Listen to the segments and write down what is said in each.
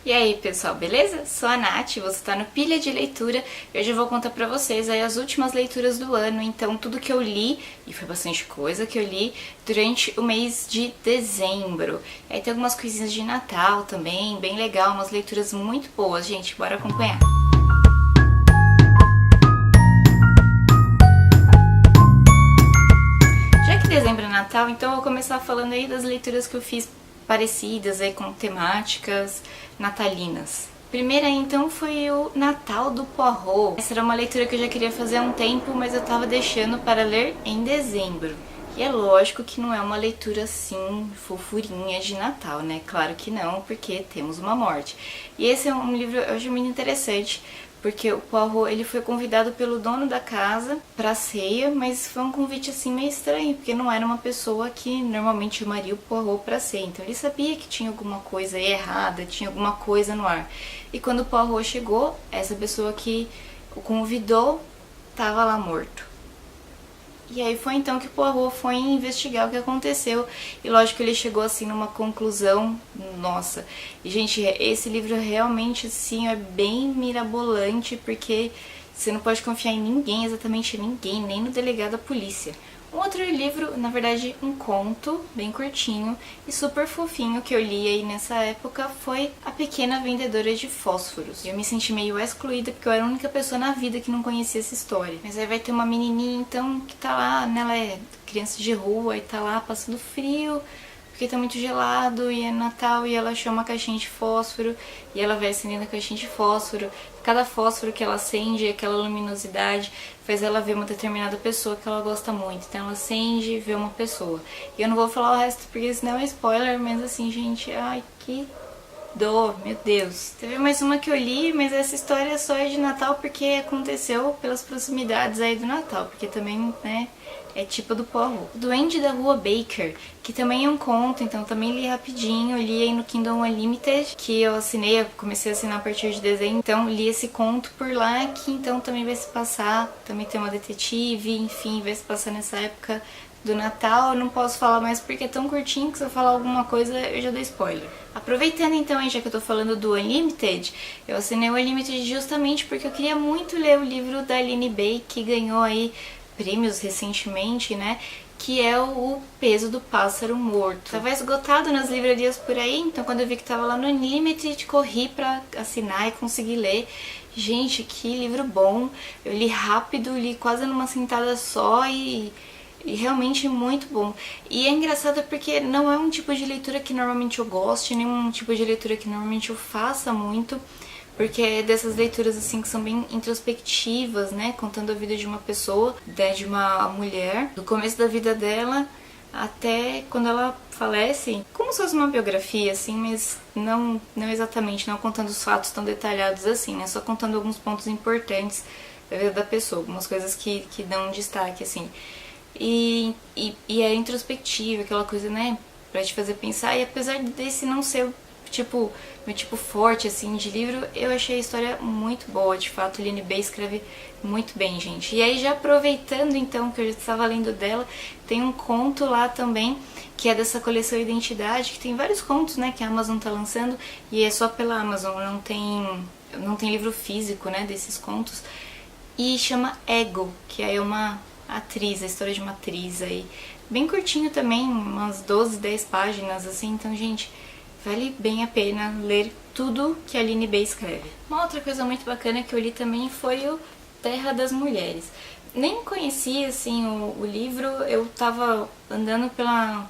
E aí pessoal, beleza? Sou a Nath, você tá no Pilha de Leitura e hoje eu vou contar pra vocês aí as últimas leituras do ano, então tudo que eu li, e foi bastante coisa que eu li, durante o mês de dezembro. Aí tem algumas coisinhas de Natal também, bem legal, umas leituras muito boas, gente, bora acompanhar. Já que dezembro é Natal, então eu vou começar falando aí das leituras que eu fiz parecidas aí com temáticas natalinas. Primeira então foi o Natal do Poirot. Essa era uma leitura que eu já queria fazer há um tempo, mas eu tava deixando para ler em dezembro. E é lógico que não é uma leitura assim, fofurinha de Natal, né? Claro que não, porque temos uma morte. E esse é um livro, eu acho muito interessante, porque o Poirot, ele foi convidado pelo dono da casa pra ceia, mas foi um convite assim meio estranho, porque não era uma pessoa que normalmente chamaria o Poirot pra ceia. Então ele sabia que tinha alguma coisa errada, tinha alguma coisa no ar. E quando o Poirot chegou, essa pessoa que o convidou tava lá morto. E aí foi então que o Poirot foi investigar o que aconteceu. E lógico que ele chegou assim numa conclusão, nossa. E gente, esse livro realmente assim é bem mirabolante, porque você não pode confiar em ninguém, exatamente ninguém, nem no delegado da polícia. Um outro livro, na verdade um conto, bem curtinho e super fofinho que eu li aí nessa época foi A Pequena Vendedora de Fósforos. Eu me senti meio excluída porque eu era a única pessoa na vida que não conhecia essa história. Mas aí vai ter uma menininha então que tá lá, né, ela é criança de rua e tá lá passando frio, porque tá muito gelado e é Natal e ela achou uma caixinha de fósforo e ela vai acendendo a caixinha de fósforo. Cada fósforo que ela acende, aquela luminosidade, faz ela ver uma determinada pessoa que ela gosta muito. Então ela acende e vê uma pessoa. E eu não vou falar o resto porque senão é spoiler, mas assim, gente, ai, que dor, meu Deus. Teve mais uma que eu li, mas essa história só é de Natal porque aconteceu pelas proximidades aí do Natal, porque também, né, é tipo do Poirot. O Duende da Rua Baker, que também é um conto, então também li rapidinho, li aí no Kindle Unlimited, que eu assinei, eu comecei a assinar a partir de dezembro, então li esse conto por lá, que então também vai se passar, também tem uma detetive, enfim, vai se passar nessa época do Natal. Eu não posso falar mais porque é tão curtinho que se eu falar alguma coisa eu já dou spoiler. Aproveitando então, aí, já que eu tô falando do Unlimited, eu assinei o Unlimited justamente porque eu queria muito ler o livro da Aline Bay, que ganhou aí prêmios recentemente, né? Que é o Peso do Pássaro Morto. Tava esgotado nas livrarias por aí, então quando eu vi que tava lá no Unlimited, corri pra assinar e conseguir ler. Gente, que livro bom! Eu li rápido, li quase numa sentada só e realmente muito bom. E é engraçado porque não é um tipo de leitura que normalmente eu goste, nem um tipo de leitura que normalmente eu faça muito, porque é dessas leituras assim que são bem introspectivas, né, contando a vida de uma pessoa, de uma mulher, do começo da vida dela até quando ela falece, como se fosse uma biografia assim, mas não exatamente, não contando os fatos tão detalhados assim, né, só contando alguns pontos importantes da vida da pessoa, algumas coisas que dão um destaque assim. E é introspectiva, aquela coisa, né, pra te fazer pensar. E apesar desse não ser tipo meu tipo forte assim de livro, eu achei a história muito boa. De fato, a Aline Bay escreve muito bem, gente. E aí, já aproveitando então que eu já estava lendo dela, tem um conto lá também que é dessa coleção Identidade, que tem vários contos, né, que a Amazon tá lançando, e é só pela Amazon, não tem livro físico, né, desses contos. E chama Ego, que é uma atriz, a história de uma atriz aí, bem curtinho também, umas 12, 10 páginas assim, então gente, vale bem a pena ler tudo que a Aline Bay escreve. Uma outra coisa muito bacana que eu li também foi o Terra das Mulheres. Nem conhecia assim o livro, eu tava andando pela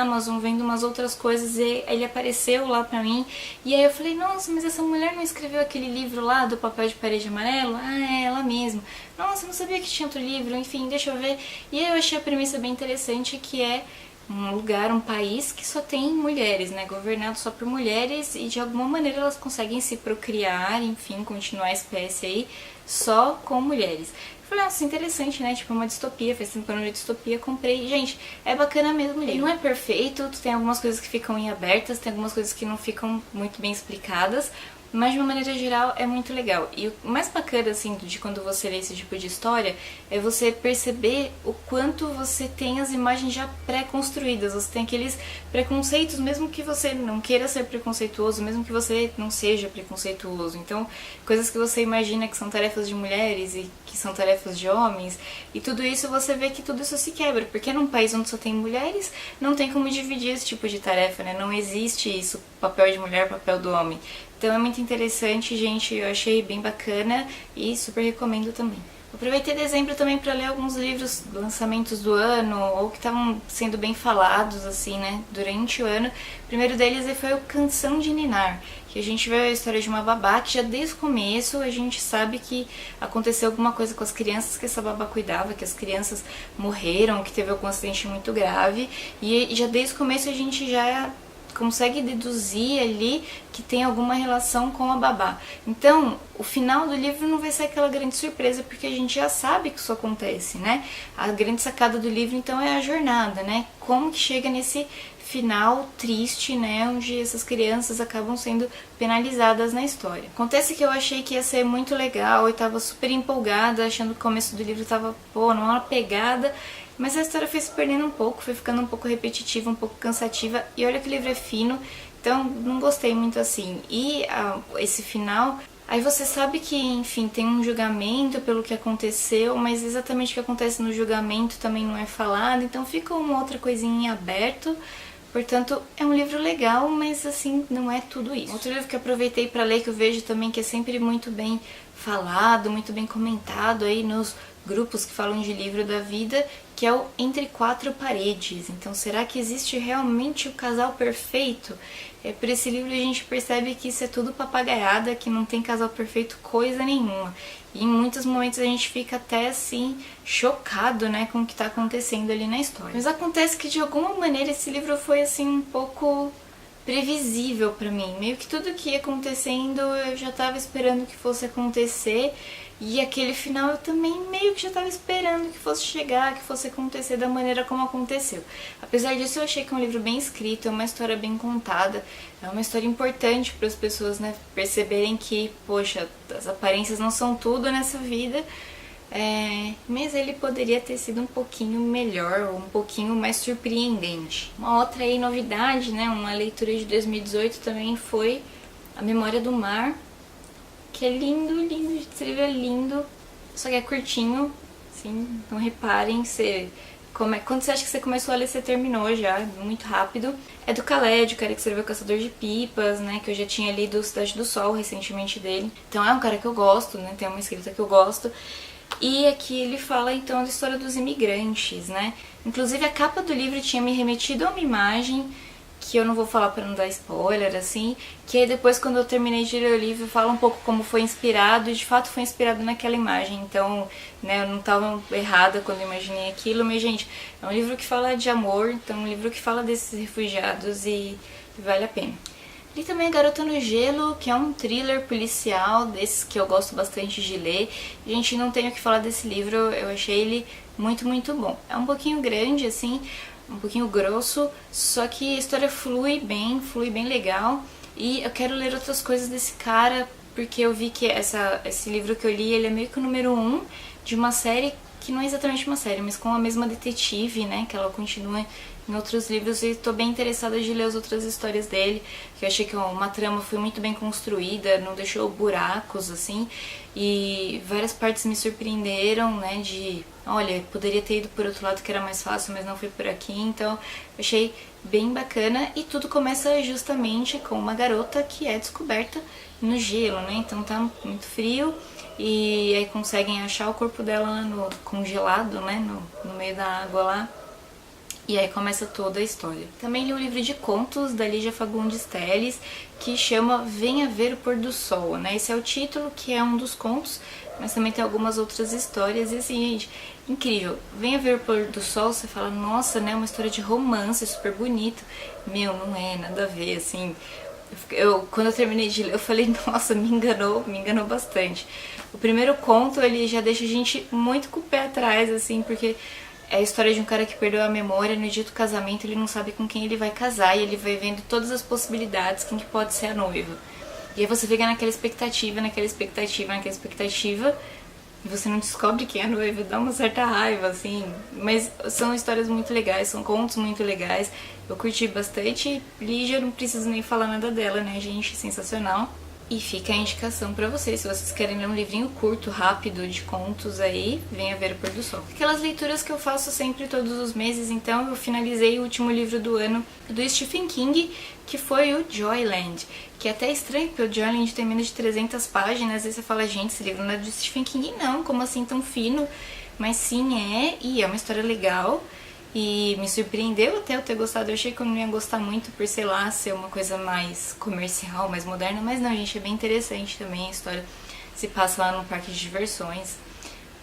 Amazon, vendo umas outras coisas, e ele apareceu lá pra mim, e aí eu falei, nossa, mas essa mulher não escreveu aquele livro lá do Papel de Parede Amarelo? Ah, é ela mesma. Nossa, não sabia que tinha outro livro, enfim, deixa eu ver. E aí eu achei a premissa bem interessante, que é um lugar, um país que só tem mulheres, né, governado só por mulheres, e de alguma maneira elas conseguem se procriar, enfim, continuar a espécie aí, só com mulheres. Eu falei, nossa, interessante, né? Tipo, uma distopia, faz tempo que eu não li distopia, comprei. Gente, é bacana mesmo ler. Não é perfeito, tem algumas coisas que ficam em abertas, tem algumas coisas que não ficam muito bem explicadas, mas de uma maneira geral é muito legal. E o mais bacana, assim, de quando você lê esse tipo de história é você perceber o quanto você tem as imagens já pré-construídas, você tem aqueles preconceitos, mesmo que você não queira ser preconceituoso, mesmo que você não seja preconceituoso. Então, coisas que você imagina que são tarefas de mulheres e que são tarefas de homens, e tudo isso você vê que tudo isso se quebra, porque num país onde só tem mulheres, não tem como dividir esse tipo de tarefa, né? Não existe isso, papel de mulher, papel do homem. Então é muito interessante, gente, eu achei bem bacana e super recomendo também. Aproveitei dezembro também para ler alguns livros, lançamentos do ano, ou que estavam sendo bem falados, assim, né, durante o ano. O primeiro deles foi o Canção de Ninar, que a gente vê a história de uma babá que já desde o começo a gente sabe que aconteceu alguma coisa com as crianças que essa babá cuidava, que as crianças morreram, que teve algum acidente muito grave, e já desde o começo a gente já consegue deduzir ali que tem alguma relação com a babá. Então, o final do livro não vai ser aquela grande surpresa, porque a gente já sabe que isso acontece, né? A grande sacada do livro, então, é a jornada, né? Como que chega nesse final triste, né, onde essas crianças acabam sendo penalizadas na história. Acontece que eu achei que ia ser muito legal e tava super empolgada, achando que o começo do livro tava, numa pegada, mas a história foi se perdendo um pouco, foi ficando um pouco repetitiva, um pouco cansativa, e olha que o livro é fino, então não gostei muito assim. E esse final, aí você sabe que, enfim, tem um julgamento pelo que aconteceu, mas exatamente o que acontece no julgamento também não é falado, então fica uma outra coisinha em aberto. Portanto, é um livro legal, mas assim, não é tudo isso. Outro livro que eu aproveitei para ler, que eu vejo também que é sempre muito bem falado, muito bem comentado aí nos grupos que falam de livro da vida, que é o Entre Quatro Paredes. Então, será que existe realmente o casal perfeito? Por esse livro a gente percebe que isso é tudo papagaiada, que não tem casal perfeito coisa nenhuma. E em muitos momentos a gente fica até assim, chocado, né, com o que está acontecendo ali na história. Mas acontece que de alguma maneira esse livro foi assim um pouco previsível pra mim. Meio que tudo que ia acontecendo eu já tava esperando que fosse acontecer. E aquele final eu também meio que já estava esperando que fosse chegar, que fosse acontecer da maneira como aconteceu. Apesar disso, eu achei que é um livro bem escrito, é uma história bem contada, é uma história importante para as pessoas, né, perceberem que, poxa, as aparências não são tudo nessa vida, mas ele poderia ter sido um pouquinho melhor, ou um pouquinho mais surpreendente. Uma outra aí novidade, né, uma leitura de 2018 também foi A Memória do Mar, que é lindo, lindo, esse livro é lindo, só que é curtinho, assim, não reparem, quando você acha que você começou a ler, você terminou já, muito rápido. É do Khaled, o cara que escreveu Caçador de Pipas, né, que eu já tinha lido Cidade do Sol recentemente dele. Então é um cara que eu gosto, né, tem uma escrita que eu gosto. E aqui ele fala então da história dos imigrantes, né. Inclusive a capa do livro tinha me remetido a uma imagem que eu não vou falar para não dar spoiler, assim, que aí depois quando eu terminei de ler o livro fala um pouco como foi inspirado, e de fato foi inspirado naquela imagem, então, né, eu não estava errada quando eu imaginei aquilo, mas gente, é um livro que fala de amor, então é um livro que fala desses refugiados e vale a pena. Li também Garota no Gelo, que é um thriller policial, desses que eu gosto bastante de ler. Gente, não tenho o que falar desse livro, eu achei ele muito, muito bom. É um pouquinho grande, assim, um pouquinho grosso, só que a história flui bem legal. E eu quero ler outras coisas desse cara, porque eu vi que esse livro que eu li, ele é meio que o número 1 de uma série que não é exatamente uma série, mas com a mesma detetive, né, que ela continua em outros livros, e tô bem interessada de ler as outras histórias dele, que eu achei que uma trama foi muito bem construída, não deixou buracos, assim, e várias partes me surpreenderam, né, olha, poderia ter ido por outro lado que era mais fácil, mas não foi por aqui, então eu achei bem bacana, e tudo começa justamente com uma garota que é descoberta no gelo, né, então tá muito frio, e aí conseguem achar o corpo dela lá congelado, né, no meio da água lá. E aí começa toda a história. Também li um livro de contos da Lígia Fagundes Telles, que chama Venha Ver o Pôr do Sol, né? Esse é o título, que é um dos contos, mas também tem algumas outras histórias. E assim, gente, incrível. Venha Ver o Pôr do Sol, você fala, nossa, né? Uma história de romance, super bonito. Meu, não é, nada a ver, assim. Quando eu terminei de ler, eu falei, nossa, me enganou bastante. O primeiro conto, ele já deixa a gente muito com o pé atrás, assim, porque é a história de um cara que perdeu a memória. No dia do casamento ele não sabe com quem ele vai casar, e ele vai vendo todas as possibilidades, quem que pode ser a noiva. E aí você fica naquela expectativa, e você não descobre quem é a noiva, dá uma certa raiva, assim. Mas são histórias muito legais, são contos muito legais. Eu curti bastante. Lígia, não preciso nem falar nada dela, né, gente? Sensacional. E fica a indicação pra vocês, se vocês querem ler um livrinho curto, rápido, de contos aí, venha ver o pôr do sol. Aquelas leituras que eu faço sempre todos os meses, então eu finalizei o último livro do ano do Stephen King, que foi o Joyland, que é até estranho, porque o Joyland tem menos de 300 páginas, e você fala, gente, esse livro não é do Stephen King não, como assim tão fino? Mas sim é, e é uma história legal. E me surpreendeu até eu ter gostado. Eu achei que eu não ia gostar muito por, sei lá, ser uma coisa mais comercial, mais moderna. Mas não, gente, é bem interessante também. A história se passa lá num parque de diversões,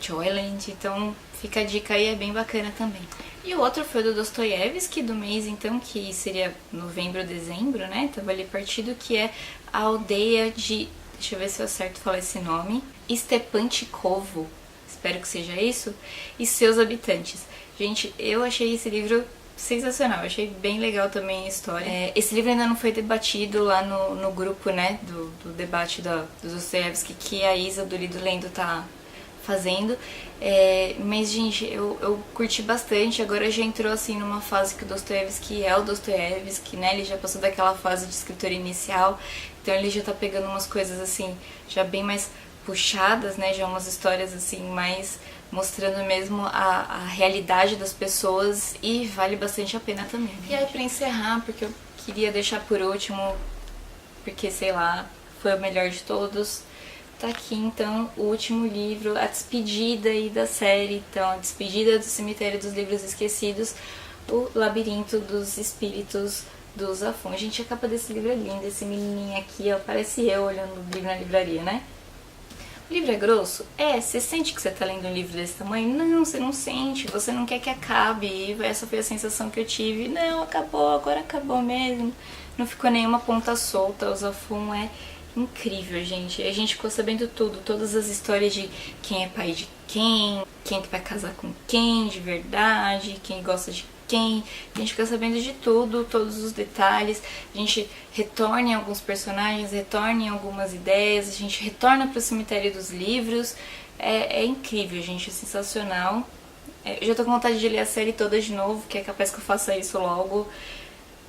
Joyland. Então fica a dica aí, é bem bacana também. E o outro foi do Dostoiévski, do mês então, que seria novembro, dezembro, né? Tava ali partido, que é A Aldeia de... Deixa eu ver se eu acerto falar esse nome. Stepanchikovo. Espero que seja isso. E seus habitantes. Gente, eu achei esse livro sensacional, achei bem legal também a história. Esse livro ainda não foi debatido lá no grupo, né, do debate do Dostoiévski, que a Isa do Lido Lendo tá fazendo. Mas, gente, eu curti bastante. Agora já entrou, assim, numa fase que o Dostoiévski é o Dostoiévski, né, ele já passou daquela fase de escritor inicial, então ele já tá pegando umas coisas, assim, já bem mais puxadas, né, já umas histórias, assim, mais... mostrando mesmo a realidade das pessoas, e vale bastante a pena também. E aí, pra encerrar, porque eu queria deixar por último, porque, sei lá, foi o melhor de todos, tá aqui então o último livro, a despedida aí da série, então, a despedida do Cemitério dos Livros Esquecidos, o Labirinto dos Espíritos do Zafon. Gente, a capa desse livro é linda, esse menininho aqui, ó, parece eu olhando o livro na livraria, né? O livro é grosso? Você sente que você tá lendo um livro desse tamanho? Não, você não sente, você não quer que acabe. E essa foi a sensação que eu tive. Não, acabou, agora acabou mesmo. Não ficou nenhuma ponta solta. O Zafon é incrível, gente. A gente ficou sabendo tudo, todas as histórias de quem é pai de quem que vai casar com quem de verdade, quem gosta de quem. A gente fica sabendo de tudo, todos os detalhes. A gente retorna em alguns personagens, retorna em algumas ideias, a gente retorna para o Cemitério dos Livros. É incrível, gente, é sensacional. Eu já tô com vontade de ler a série toda de novo, que é capaz que eu faça isso logo.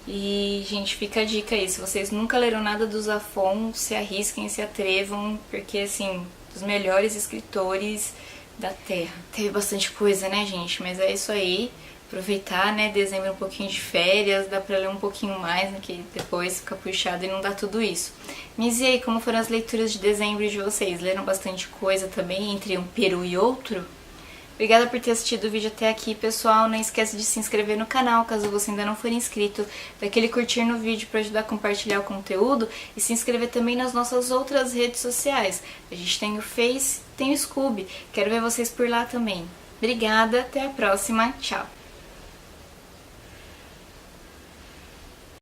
E, gente, fica a dica aí, se vocês nunca leram nada do Zafon, se arrisquem, se atrevam, porque, assim, dos melhores escritores da Terra. Teve bastante coisa, né, gente? Mas é isso aí. Aproveitar, né, dezembro um pouquinho de férias, dá pra ler um pouquinho mais, né, que depois fica puxado e não dá tudo isso. Mas e aí, como foram as leituras de dezembro de vocês? Leram bastante coisa também, entre um peru e outro? Obrigada por ter assistido o vídeo até aqui, pessoal. Não esquece de se inscrever no canal, caso você ainda não for inscrito. Daquele curtir no vídeo para ajudar a compartilhar o conteúdo. E se inscrever também nas nossas outras redes sociais. A gente tem o Face, tem o Scooby. Quero ver vocês por lá também. Obrigada, até a próxima. Tchau!